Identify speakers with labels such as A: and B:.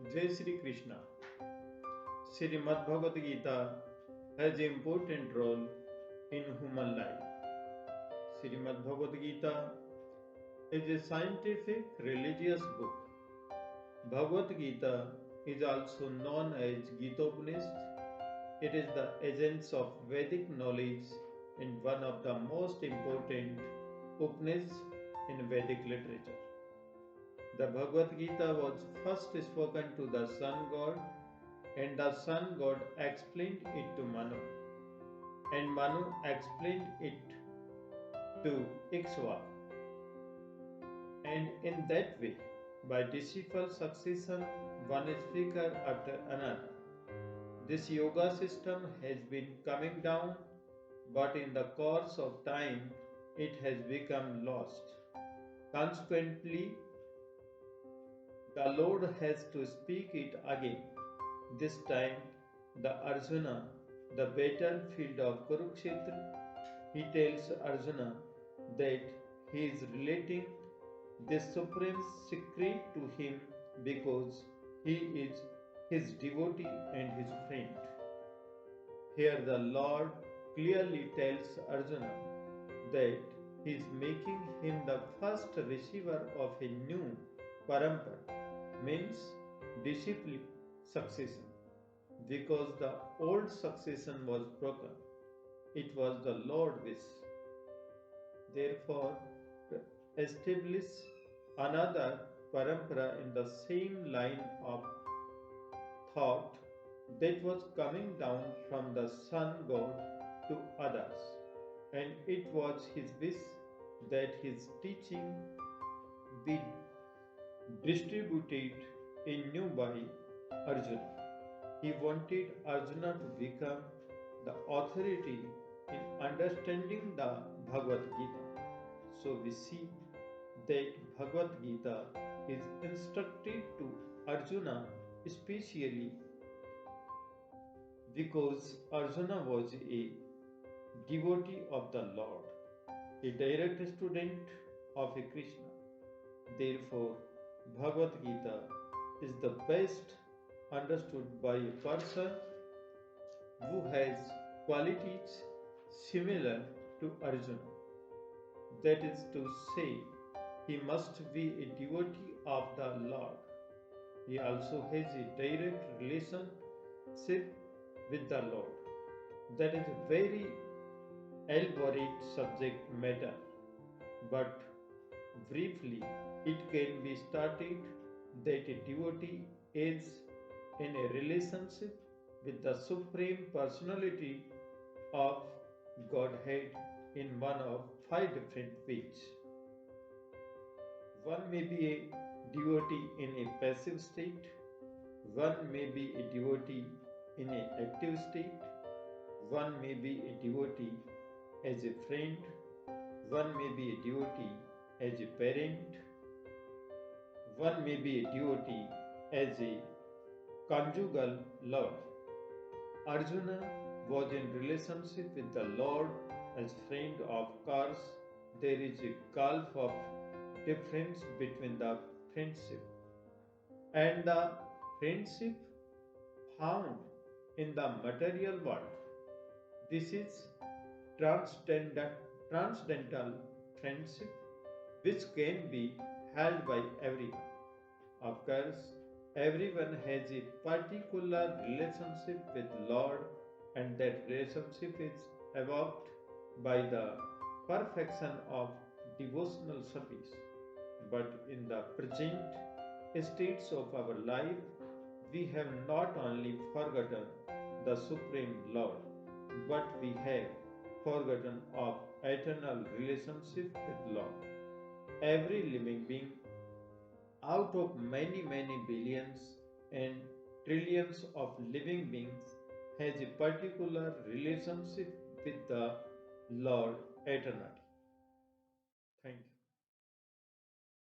A: Jai Sri Krishna. Srimad Bhagavad Gita has an important role in human life. Srimad Bhagavad Gita is a scientific religious book. Bhagavad Gita is also known as Gita Upanishad. It is the essence of Vedic knowledge and one of the most important Upanishads in Vedic literature. The Bhagavad Gita was first spoken to the sun god, and the sun god explained it to Manu, and Manu explained it to Ikshva. And in that way, by disciple succession, one speaker after another, this yoga system has been coming down, but in the course of time, it has become lost. Consequently, the Lord has to speak it again. This time, the Arjuna, the battlefield of Kurukshetra, he tells Arjuna that he is relating this supreme secret to him because he is his devotee and his friend. Here, the Lord clearly tells Arjuna that he is making him the first receiver of a new parampara, means disciplic succession, because the old succession was broken. It was the Lord's wish. Therefore, establish another parampara in the same line of thought that was coming down from the sun god to others. And it was his wish that his teaching be distributed anew by Arjuna. He wanted Arjuna to become the authority in understanding the Bhagavad Gita. So we see that Bhagavad Gita is instructed to Arjuna especially because Arjuna was a devotee of the Lord, a direct student of a Krishna. Therefore, Bhagavad Gita is the best understood by a person who has qualities similar to Arjuna. That is to say, he must be a devotee of the Lord. He also has a direct relationship with the Lord. That is a very elaborate subject matter, but briefly it can be started that a devotee is in a relationship with the Supreme Personality of Godhead in one of five different ways. One may be a devotee in a passive state, one may be a devotee in an active state, one may be a devotee as a friend, one may be a devotee as a parent, one may be a devotee as a conjugal lover. Arjuna was in relationship with the Lord as friend. Of course, there is a gulf of difference between the friendship and the friendship found in the material world. This is transcendental friendship which can be held by everyone. Of course, everyone has a particular relationship with Lord, and that relationship is evoked by the perfection of devotional service. But in the present states of our life, we have not only forgotten the Supreme Lord, but we have forgotten of eternal relationship with Lord. Every living being out of many billions and trillions of living beings has a particular relationship with the Lord eternally. Thank you.